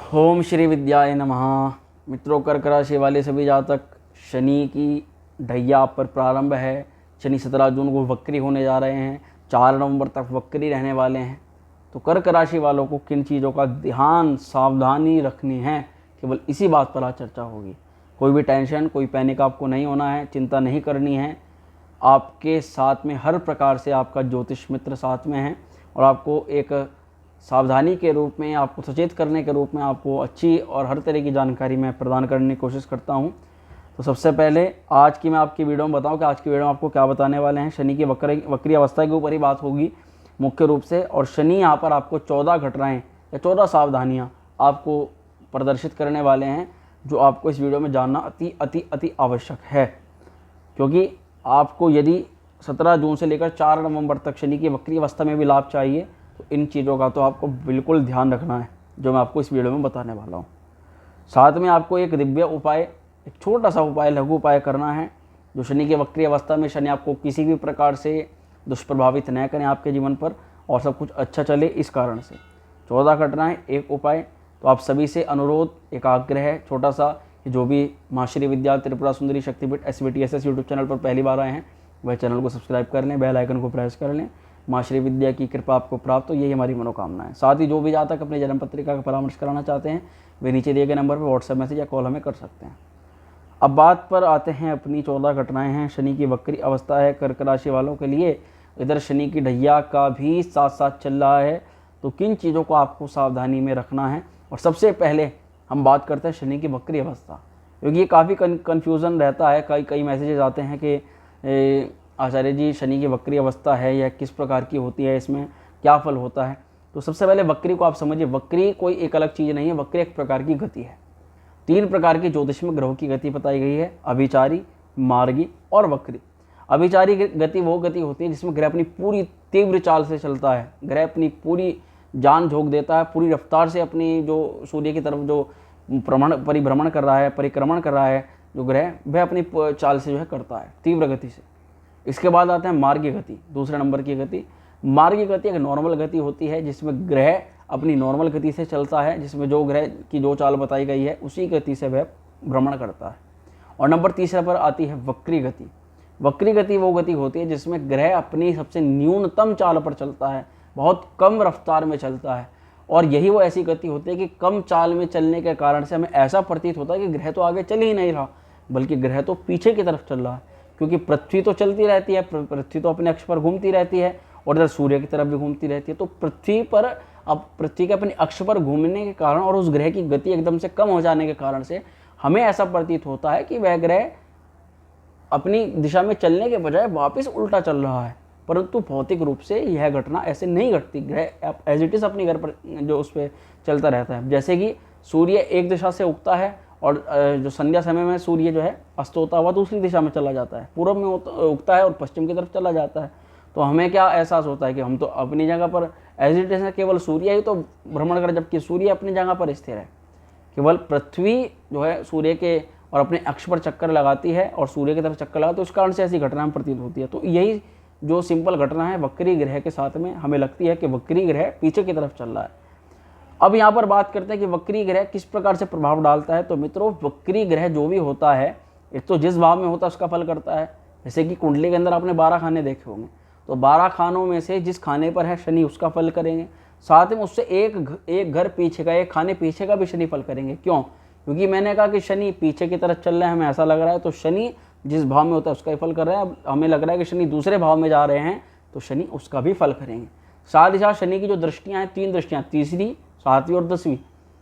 ओम श्री विद्याय नमः। मित्रों, कर्क राशि वाले सभी जातक, शनि की ढैया आप पर प्रारंभ है। शनि 17 जून को वक्री होने जा रहे हैं, 4 नवंबर तक वक्री रहने वाले हैं। तो कर्क राशि वालों को किन चीज़ों का ध्यान सावधानी रखनी है, केवल इसी बात पर आज चर्चा होगी। कोई भी टेंशन, कोई पैनिक आपको नहीं होना है, चिंता नहीं करनी है। आपके साथ में हर प्रकार से आपका ज्योतिष मित्र साथ में है और आपको एक सावधानी के रूप में, आपको सचेत करने के रूप में आपको अच्छी और हर तरह की जानकारी मैं प्रदान करने की कोशिश करता हूं। तो सबसे पहले आज की मैं आपकी वीडियो में बताऊं कि आज की वीडियो में आपको क्या बताने वाले हैं। शनि की वक्री अवस्था के ऊपर ही बात होगी मुख्य रूप से, और शनि यहाँ पर आपको 14 घटनाएं या 14 सावधानियाँ आपको प्रदर्शित करने वाले हैं, जो आपको इस वीडियो में जानना अति अति अति आवश्यक है। क्योंकि आपको यदि 17 जून से लेकर 4 नवंबर तक शनि की वक्री अवस्था में भी लाभ चाहिए, तो इन चीज़ों का तो आपको बिल्कुल ध्यान रखना है, जो मैं आपको इस वीडियो में बताने वाला हूँ। साथ में आपको एक दिव्य उपाय, एक छोटा सा उपाय, लघु उपाय करना है, जो शनि की वक्री अवस्था में शनि आपको किसी भी प्रकार से दुष्प्रभावित न करें आपके जीवन पर, और सब कुछ अच्छा चले। इस कारण से 14 घटनाएं, एक उपाय। तो आप सभी से अनुरोध, एक आग्रह है छोटा सा, जो भी माँ श्री विद्या त्रिपुरा सुंदरी शक्तिपीठ SVTSS यूट्यूब चैनल पर पहली बार आए हैं, वह चैनल को सब्सक्राइब कर लें, बेल आइकन को प्रेस कर लें। माँ श्री विद्या की कृपा आपको प्राप्त हो, यही हमारी मनोकामना है। साथ ही जो भी जातक अपने जन्म पत्रिका का परामर्श कराना चाहते हैं, वे नीचे दिए गए नंबर पर व्हाट्सएप मैसेज या कॉल हमें कर सकते हैं। अब बात पर आते हैं, अपनी 14 घटनाएं हैं। शनि की वक्री अवस्था है कर्क राशि वालों के लिए, इधर शनि की ढैया का भी साथ साथ चल रहा है। तो किन चीज़ों को आपको सावधानी में रखना है, और सबसे पहले हम बात करते हैं शनि की वक्री अवस्था, क्योंकि ये काफ़ी कन्फ्यूज़न रहता है। कई मैसेजेस आते हैं कि आचार्य जी शनि की वक्री अवस्था है या किस प्रकार की होती है, इसमें क्या फल होता है। तो सबसे पहले वक्री को आप समझिए, वक्री कोई एक अलग चीज़ नहीं है, वक्री एक प्रकार की गति है। 3 प्रकार की ज्योतिष में ग्रहों की गति बताई गई है, अभिचारी, मार्गी और वक्री। अभिचारी गति वो गति होती है जिसमें ग्रह अपनी पूरी तीव्र चाल से चलता है, ग्रह अपनी पूरी जान झोंक देता है, पूरी रफ्तार से अपनी जो सूर्य की तरफ जो परिभ्रमण कर रहा है, परिक्रमण कर रहा है जो ग्रह, वह अपनी चाल से जो है करता है तीव्र गति से। इसके बाद आते हैं मार्गी गति, दूसरे नंबर की गति। मार्गी गति एक नॉर्मल गति होती है, जिसमें ग्रह अपनी नॉर्मल गति से चलता है, जिसमें जो ग्रह की जो चाल बताई गई है उसी गति से वह भ्रमण करता है। और नंबर तीसरे पर आती है वक्री गति। वक्री गति वो गति होती है जिसमें ग्रह अपनी सबसे न्यूनतम चाल पर चलता है, बहुत कम रफ्तार में चलता है। और यही वो ऐसी गति होती है कि कम चाल में चलने के कारण से हमें ऐसा प्रतीत होता है कि ग्रह तो आगे चल ही नहीं रहा, बल्कि ग्रह तो पीछे की तरफ चल रहा है। क्योंकि पृथ्वी तो चलती रहती है, पृथ्वी तो अपने अक्ष पर घूमती रहती है, और इधर सूर्य की तरफ भी घूमती रहती है। तो पृथ्वी पर, अब पृथ्वी के अपने अक्ष पर घूमने के कारण और उस ग्रह की गति एकदम से कम हो जाने के कारण से हमें ऐसा प्रतीत होता है कि वह ग्रह अपनी दिशा में चलने के बजाय वापस उल्टा चल रहा है। परंतु भौतिक रूप से यह घटना ऐसे नहीं घटती, ग्रह एज इट इज अपनी घर पर जो उस पर चलता रहता है। जैसे कि सूर्य एक दिशा से उगता है और जो संध्या समय में सूर्य जो है अस्त होता हुआ दूसरी दिशा में चला जाता है, पूर्व में उगता है और पश्चिम की तरफ चला जाता है। तो हमें क्या एहसास होता है कि हम तो अपनी जगह पर एज इट इज है, केवल सूर्य ही तो भ्रमण कर, जबकि सूर्य अपनी जगह पर स्थिर है। केवल पृथ्वी जो है सूर्य के और अपने अक्ष पर चक्कर लगाती है और सूर्य की तरफ चक्कर लगाती है, तो उस कारण से ऐसी घटना प्रतीत होती है। तो यही जो सिंपल घटना है वक्री ग्रह के साथ में हमें लगती है कि वक्री ग्रह पीछे की तरफ चल रहा है। अब यहाँ पर बात करते हैं कि वक्री ग्रह किस प्रकार से प्रभाव डालता है। तो मित्रों, वक्री ग्रह जो भी होता है, एक तो जिस भाव में होता है उसका फल करता है। जैसे कि कुंडली के अंदर आपने 12 खाने देखे होंगे, तो 12 खानों में से जिस खाने पर है शनि उसका फल करेंगे, साथ में उससे एक घर पीछे का, एक खाने पीछे का भी शनि फल करेंगे। क्यों? क्योंकि मैंने कहा कि शनि पीछे की तरफ चल रहा है, हमें ऐसा लग रहा है, तो शनि जिस भाव में होता है उसका ही फल कर रहा है। अब हमें लग रहा है कि शनि दूसरे भाव में जा रहे हैं, तो शनि उसका भी फल करेंगे। साथ ही साथ शनि की जो दृष्टियाँ हैं, 3 दृष्टियाँ, तीसरी, 7वीं और 10वीं,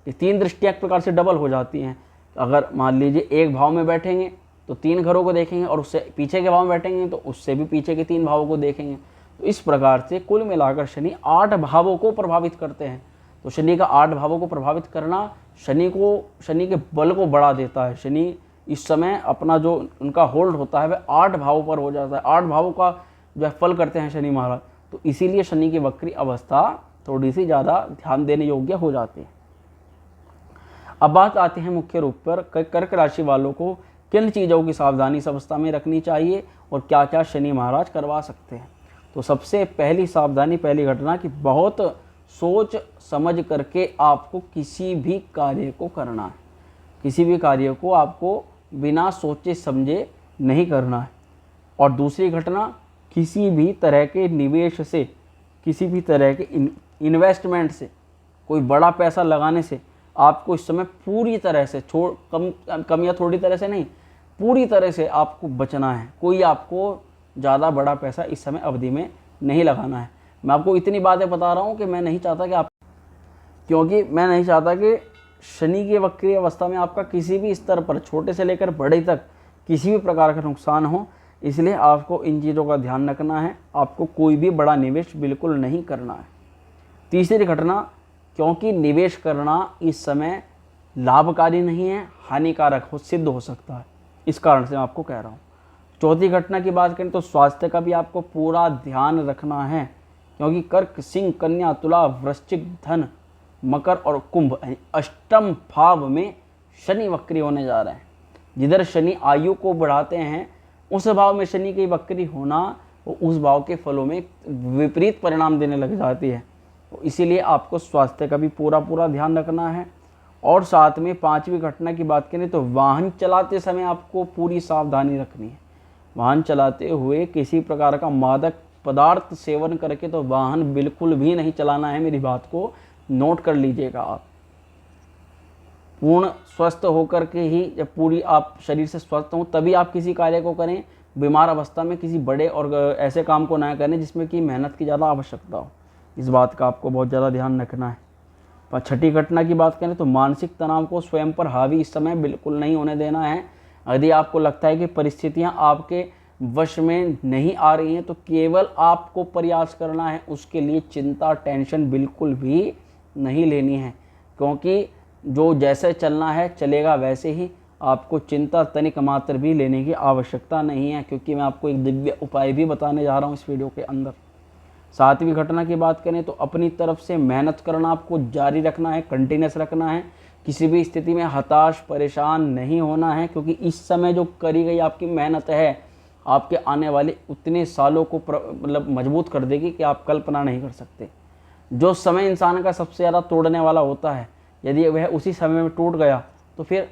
ये 3 दृष्टियाँ एक प्रकार से डबल हो जाती हैं। अगर मान लीजिए एक भाव में बैठेंगे तो 3 घरों को देखेंगे, और उससे पीछे के भाव में बैठेंगे तो उससे भी पीछे के 3 भावों को देखेंगे। तो इस प्रकार से कुल मिलाकर शनि 8 भावों को प्रभावित करते हैं। तो शनि का 8 भावों को प्रभावित करना शनि के बल को बढ़ा देता है। शनि इस समय अपना जो उनका होल्ड होता है वह 8 भावों पर हो जाता है। 8 भावों का जो फल करते हैं शनि महाराज। तो इसीलिए शनि की वक्री अवस्था थोड़ी सी ज़्यादा ध्यान देने योग्य हो जाती है। अब बात आती है मुख्य रूप पर कर्क राशि वालों को किन चीज़ों की सावधानी इस अवस्था में रखनी चाहिए और क्या क्या शनि महाराज करवा सकते हैं। तो सबसे पहली सावधानी, पहली घटना कि बहुत सोच समझ करके आपको किसी भी कार्य को करना है। किसी भी कार्य को आपको बिना सोचे समझे नहीं करना है। और दूसरी घटना, किसी भी तरह के निवेश से, किसी भी तरह के इन्वेस्टमेंट से, कोई बड़ा पैसा लगाने से आपको इस समय पूरी तरह से कम या थोड़ी तरह से नहीं, पूरी तरह से आपको बचना है। कोई आपको ज़्यादा बड़ा पैसा इस समय अवधि में नहीं लगाना है। मैं आपको इतनी बातें बता रहा हूँ कि मैं नहीं चाहता कि शनि की वक्री अवस्था में आपका किसी भी स्तर पर, छोटे से लेकर बड़े तक, किसी भी प्रकार का नुकसान हो। इसलिए आपको इन चीज़ों का ध्यान रखना है। आपको कोई भी बड़ा निवेश बिल्कुल नहीं करना है। तीसरी घटना, क्योंकि निवेश करना इस समय लाभकारी नहीं है, हानिकारक सिद्ध हो सकता है, इस कारण से मैं आपको कह रहा हूँ। चौथी घटना की बात करें तो स्वास्थ्य का भी आपको पूरा ध्यान रखना है, क्योंकि कर्क, सिंह, कन्या, तुला, वृश्चिक, धन, मकर और कुंभ अष्टम भाव में शनि वक्री होने जा रहे हैं। जिधर शनि आयु को बढ़ाते हैं, उस भाव में शनि की वक्री होना वो उस भाव के फलों में विपरीत परिणाम देने लग जाती है। तो इसीलिए आपको स्वास्थ्य का भी पूरा ध्यान रखना है। और साथ में पांचवी घटना की बात करें तो वाहन चलाते समय आपको पूरी सावधानी रखनी है। वाहन चलाते हुए किसी प्रकार का मादक पदार्थ सेवन करके तो वाहन बिल्कुल भी नहीं चलाना है। मेरी बात को नोट कर लीजिएगा आप। पूर्ण स्वस्थ होकर के ही, जब पूरी आप शरीर से स्वस्थ हों तभी आप किसी कार्य को करें। बीमार अवस्था में किसी बड़े और ऐसे काम को ना करें जिसमें कि मेहनत की ज़्यादा आवश्यकता हो। इस बात का आपको बहुत ज़्यादा ध्यान रखना है। पर छठी घटना की बात करें तो मानसिक तनाव को स्वयं पर हावी इस समय बिल्कुल नहीं होने देना है। यदि आपको लगता है कि परिस्थितियां आपके वश में नहीं आ रही हैं तो केवल आपको प्रयास करना है, उसके लिए चिंता, टेंशन बिल्कुल भी नहीं लेनी है, क्योंकि जो जैसे चलना है चलेगा वैसे ही। आपको चिंता तनिक मात्र भी लेने की आवश्यकता नहीं है, क्योंकि मैं आपको एक दिव्य उपाय भी बताने जा रहा हूँ इस वीडियो के अंदर। सातवीं घटना की बात करें तो अपनी तरफ से मेहनत करना आपको जारी रखना है, कंटिन्यूस रखना है। किसी भी स्थिति में हताश, परेशान नहीं होना है, क्योंकि इस समय जो करी गई आपकी मेहनत है आपके आने वाले उतने सालों को मतलब मजबूत कर देगी कि आप कल्पना नहीं कर सकते। जो समय इंसान का सबसे ज़्यादा तोड़ने वाला होता है, यदि वह उसी समय में टूट गया तो फिर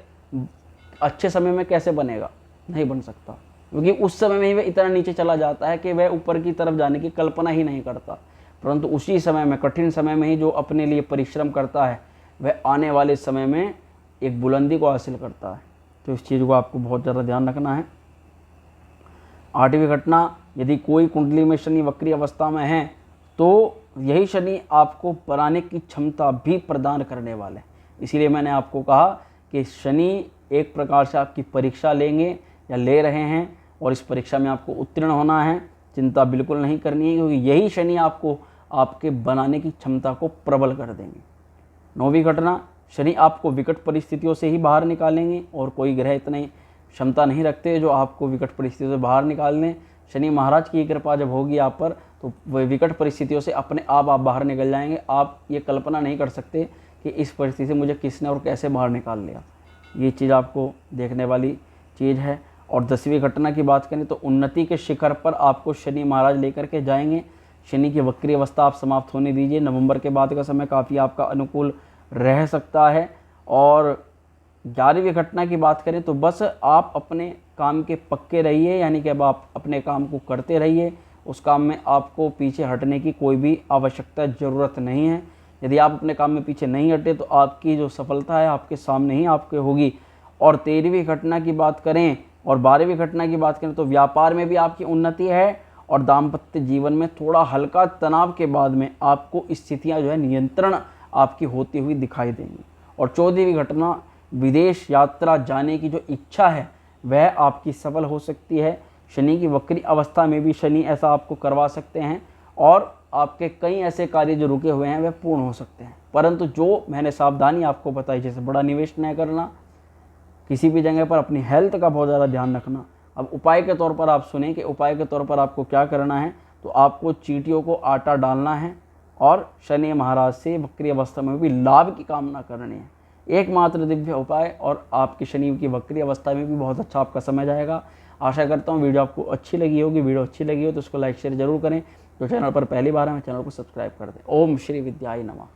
अच्छे समय में कैसे बनेगा? नहीं बन सकता, क्योंकि उस समय में ही वह इतना नीचे चला जाता है कि वह ऊपर की तरफ जाने की कल्पना ही नहीं करता। परंतु उसी समय में, कठिन समय में ही जो अपने लिए परिश्रम करता है वह आने वाले समय में एक बुलंदी को हासिल करता है। तो इस चीज़ को आपको बहुत ज़्यादा ध्यान रखना है। आठवीं घटना, यदि कोई कुंडली में शनि वक्री अवस्था में है तो यही शनि आपको बनाने की क्षमता भी प्रदान करने वाले हैं। इसीलिए मैंने आपको कहा कि शनि एक प्रकार से आपकी परीक्षा लेंगे या ले रहे हैं, और इस परीक्षा में आपको उत्तीर्ण होना है। चिंता बिल्कुल नहीं करनी है, क्योंकि यही शनि आपको आपके बनाने की क्षमता को प्रबल कर देंगे। नौवीं घटना, शनि आपको विकट परिस्थितियों से ही बाहर निकालेंगे, और कोई ग्रह इतनी क्षमता नहीं रखते जो आपको विकट परिस्थितियों से बाहर निकाल लें। शनि महाराज की कृपा जब होगी आप पर तो वह विकट परिस्थितियों से अपने आप बाहर निकल जाएंगे। आप ये कल्पना नहीं कर सकते कि इस परिस्थिति से मुझे किसने और कैसे बाहर निकाल लिया। ये चीज़ आपको देखने वाली चीज़ है। और 10वीं घटना की बात करें तो उन्नति के शिखर पर आपको शनि महाराज लेकर के जाएंगे। शनि की वक्री अवस्था आप समाप्त होने दीजिए। नवंबर के बाद का समय काफ़ी आपका अनुकूल रह सकता है। और 11वीं घटना की बात करें तो बस आप अपने काम के पक्के रहिए, यानी कि अब आप अपने काम को करते रहिए। उस काम में आपको पीछे हटने की कोई भी आवश्यकता, ज़रूरत नहीं है। यदि आप अपने काम में पीछे नहीं हटे तो आपकी जो सफलता है आपके सामने ही आपके होगी। और 13वीं घटना की बात करें और 12वीं घटना की बात करें तो व्यापार में भी आपकी उन्नति है, और दाम्पत्य जीवन में थोड़ा हल्का तनाव के बाद में आपको स्थितियाँ जो है नियंत्रण आपकी होती हुई दिखाई देंगी। और 14वीं घटना, विदेश यात्रा जाने की जो इच्छा है वह आपकी सफल हो सकती है। शनि की वक्री अवस्था में भी शनि ऐसा आपको करवा सकते हैं, और आपके कई ऐसे कार्य जो रुके हुए हैं वह पूर्ण हो सकते हैं। परंतु जो मैंने सावधानी आपको बताई, जैसे बड़ा निवेश न करना, किसी भी जगह पर अपनी हेल्थ का बहुत ज़्यादा ध्यान रखना। अब उपाय के तौर पर आप सुने कि उपाय के तौर पर आपको क्या करना है, तो आपको चींटियों को आटा डालना है और शनि महाराज से वक्री अवस्था में भी लाभ की कामना करनी है। एकमात्र दिव्य उपाय, और आपकी शनि की वक्री अवस्था में भी बहुत अच्छा आपका समय जाएगा। आशा करता हूँ वीडियो आपको अच्छी लगी होगी। वीडियो अच्छी लगी हो तो उसको लाइक शेयर जरूर करें। जो चैनल पर पहली बार है, चैनल को सब्सक्राइब कर दें। ओम श्री विद्याय नमः।